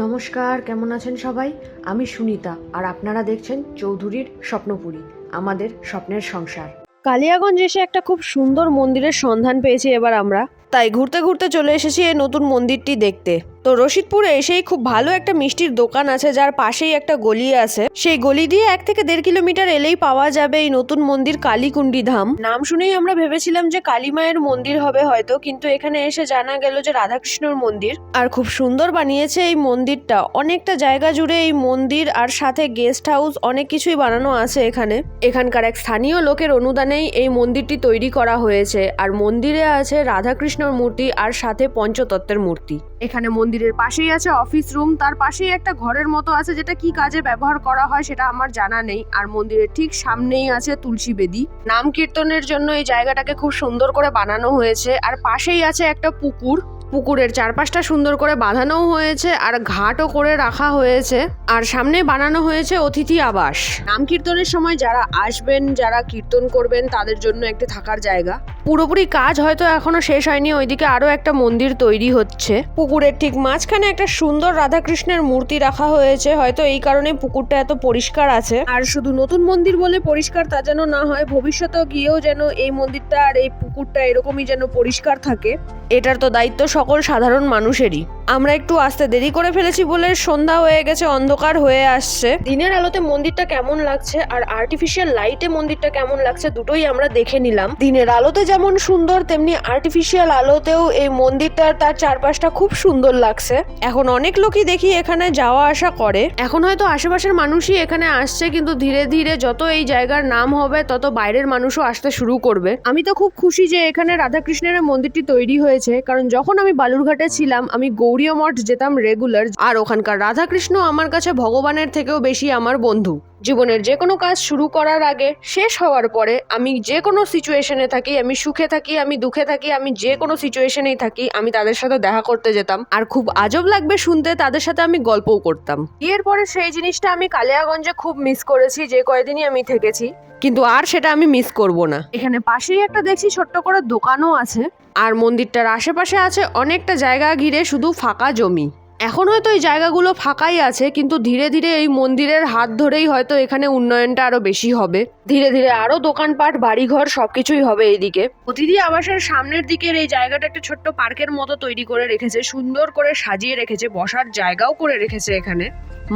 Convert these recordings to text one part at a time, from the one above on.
নমস্কার, কেমন আছেন সবাই? আমি সুনিতা, আর আপনারা দেখছেন চৌধুরীর স্বপ্নপুরী, আমাদের স্বপ্নের সংসার। কালিয়াগঞ্জ এসে একটা খুব সুন্দর মন্দিরের সন্ধান পেয়েছি এবার আমরা, তাই ঘুরতে ঘুরতে চলে এসেছি এই নতুন মন্দিরটি দেখতে। তো রশিদপুরে এসেই খুব ভালো একটা মিষ্টির দোকান আছে, যার পাশেই একটা গলি আছে। সেই গলি দিয়ে 1 থেকে 1.5 কিলোমিটার এলেই পাওয়া যাবে এই নতুন মন্দির কালীকুণ্ডী ধাম। নাম শুনেই আমরা ভেবেছিলাম যে কালী মায়ের মন্দির হবে হয়তো, কিন্তু এখানে এসে জানা গেল যে রাধাকৃষ্ণর মন্দির। আর খুব সুন্দর বানিয়েছে এই মন্দিরটা, অনেকটা জায়গা জুড়ে এই মন্দির আর সাথে গেস্ট হাউস অনেক কিছুই বানানো আছে এখানে। এখানকার এক স্থানীয় লোকের অনুদানেই এই মন্দিরটি তৈরি করা হয়েছে। আর মন্দিরে আছে রাধাকৃষ্ণর মূর্তি আর সাথে পঞ্চতত্ত্বের মূর্তি। এখানে মন্দিরের পাশেই আছে অফিস রুম, তার পাশেই একটা ঘরের মতো আছে, যেটা কি কাজে ব্যবহার করা হয় সেটা আমার জানা নেই। আর মন্দিরের ঠিক সামনেই আছে তুলসী বেদি। নাম কীর্তনের জন্য এই জায়গাটাকে খুব সুন্দর করে বানানো হয়েছে। আর পাশেই আছে একটা পুকুর, পুকুরের চারপাশটা সুন্দর করে বাঁধানো হয়েছে আর ঘাটও করে রাখা হয়েছে। আর সামনে বানানো হয়েছে অতিথি আবাস। নাম কীর্তনের সময় যারা আসবেন, যারা কীর্তন করবেন, তাদের জন্য একটি থাকার জায়গা। পুরোপুরি কাজ হয়তো এখনো শেষ হয়নি, ওইদিকে আরো একটা মন্দির তৈরি হচ্ছে। পুকুরের ঠিক মাঝখানে একটা সুন্দর রাধাকৃষ্ণের মূর্তি রাখা হয়েছে, হয়তো এই কারণে পুকুরটা এত পরিষ্কার আছে। আর শুধু নতুন মন্দির বলে পরিষ্কার তা যেন না হয়, ভবিষ্যতেও গিয়েও যেন এই মন্দিরটা আর এই পুকুরটা এরকমই যেন পরিষ্কার থাকে, এটার তো দায়িত্ব সকল সাধারণ মানুষেরই। আমরা একটু আসতে দেরি করে ফেলেছি বলে সন্ধ্যা হয়ে গেছে, অন্ধকার হয়ে আসছে। দিনের আলোতে মন্দিরটা কেমন লাগছে আর আর্টিফিশিয়াল লাইটে মন্দিরটা কেমন লাগছে দুটোই আমরা দেখে নিলাম। দিনের আলোতে যেমন সুন্দর, তেমনি আর্টিফিশিয়াল আলোতেও এই মন্দিরটা তার চারপাশটা খুব সুন্দর লাগছে। এখন অনেক লোকই দেখি এখানে যাওয়া আসা করে। এখন হয়তো আশেপাশের মানুষই এখানে আসছে, কিন্তু ধীরে ধীরে যত এই জায়গার নাম হবে তত বাইরের মানুষও আসতে শুরু করবে। আমি তো খুব খুশি যে এখানে রাধাকৃষ্ণের মন্দিরটি তৈরি হয়েছে, কারণ যখন আমি বালুরঘাটে ছিলাম আমি গৌরীয় মঠ যেতাম রেগুলার, আর ওখানকার রাধাকৃষ্ণ আমার কাছে ভগবানের থেকেও বেশি আমার বন্ধু। জীবনের যে কোনো কাজ শুরু করার আগে, শেষ হওয়ার পরে, আমি যে কোনো সিচুয়েশনে থাকি, আমি সুখে থাকি, আমি দুঃখে থাকি, আমি যে কোনো সিচুয়েশনেই থাকি, আমি তাদের সাথে দেখা করতে যেতাম। আর খুব আজব লাগবে শুনতে, তাদের সাথে আমি গল্পও করতাম। বিয়ের পরে সেই জিনিসটা আমি কালিয়াগঞ্জে খুব মিস করেছি, যে কয়দিনই আমি থেকেছি, কিন্তু আর সেটা আমি মিস করব না। এখানে পাশেই একটা দেখছি ছোট্ট করে দোকানও আছে। আর মন্দিরটার আশেপাশে আছে অনেকটা জায়গা ঘিরে শুধু ফাঁকা জমি। এখন হয়তো এই জায়গাগুলো ফাঁকাই আছে, কিন্তু ধীরে ধীরে এই মন্দিরের হাত ধরেই হয়তো এখানে উন্নয়নটা আরো বেশি হবে। ধীরে ধীরে আরো দোকানপাট, বাড়িঘর সবকিছুই হবে এইদিকে। অতিথি আবাসের সামনের দিকের এই জায়গাটা একটা ছোট্ট পার্কের মতো তৈরি করে রেখেছে, সুন্দর করে সাজিয়ে রেখেছে, বসার জায়গাও করে রেখেছে এখানে।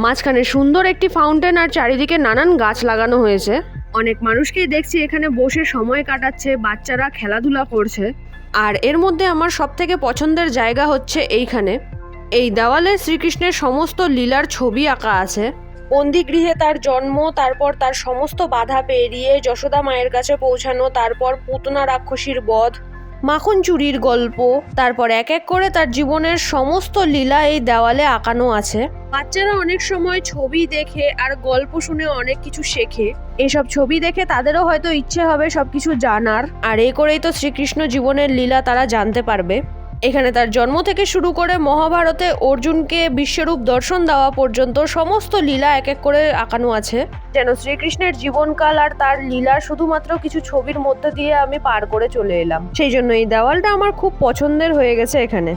মাঝখানে সুন্দর একটি ফাউন্টেন আর চারিদিকে নানান গাছ লাগানো হয়েছে। অনেক মানুষকেই দেখছি এখানে বসে সময় কাটাচ্ছে, বাচ্চারা খেলাধুলা করছে। আর এর মধ্যে আমার সব থেকে পছন্দের জায়গা হচ্ছে এইখানে। এই দেওয়ালে শ্রীকৃষ্ণের সমস্ত লীলার ছবি আঁকা আছে। বন্দিগৃহে তার জন্ম, তারপর তার সমস্ত বাধা পেরিয়ে যশোদা মায়ের কাছে পৌঁছানো, তারপর পুতনা রাক্ষসীর বধ, মাখন চুরির গল্প, তারপর এক এক করে তার জীবনের সমস্ত লীলা এই দেওয়ালে আঁকানো আছে। বাচ্চারা অনেক সময় ছবি দেখে আর গল্প শুনে অনেক কিছু শেখে। এসব ছবি দেখে তাদেরও হয়তো ইচ্ছে হবে সবকিছু জানার, আর এই করেই তো শ্রীকৃষ্ণ জীবনের লীলা তারা জানতে পারবে। এখানে তার জন্ম থেকে শুরু করে মহাভারতে অর্জুনকে বিশ্বরূপ দর্শন দেওয়া পর্যন্ত সমস্ত লীলা এক এক করে আঁকানো আছে, যেন শ্রীকৃষ্ণের জীবনকাল আর তার লীলা শুধুমাত্র কিছু ছবির মধ্যে দিয়ে আমি পার করে চলে এলাম। সেই জন্য এই দেওয়ালটা আমার খুব পছন্দের হয়ে গেছে এখানে।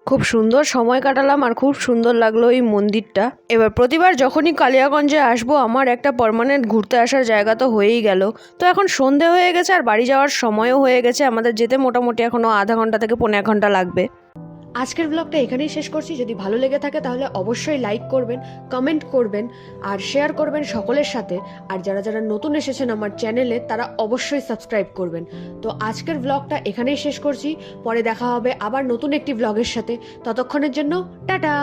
খুব সুন্দর সময় কাটালাম আর খুব সুন্দর লাগলো এই মন্দিরটা। এবার প্রতিবার যখনই কালিয়াগঞ্জে আসবো আমার একটা পার্মানেন্ট ঘুরতে আসার জায়গা তো হয়েই গেল। তো এখন সন্ধে হয়ে গেছে আর বাড়ি যাওয়ার সময়ও হয়ে গেছে, আমাদের যেতে মোটামুটি এখনো আধা ঘন্টা থেকে 1.5 ঘন্টা লাগবে। আজকের ব্লগটা এখানেই শেষ করছি। যদি ভালো লেগে থাকে তাহলে অবশ্যই লাইক করবেন, কমেন্ট করবেন আর শেয়ার করবেন সকলের সাথে। আর যারা যারা নতুন এসেছেন আমার চ্যানেলে তারা অবশ্যই সাবস্ক্রাইব করবেন। তো আজকের ব্লগটা এখানেই শেষ করছি, পরে দেখা হবে আবার নতুন একটি ব্লগের সাথে। ততক্ষণের জন্য টাটা।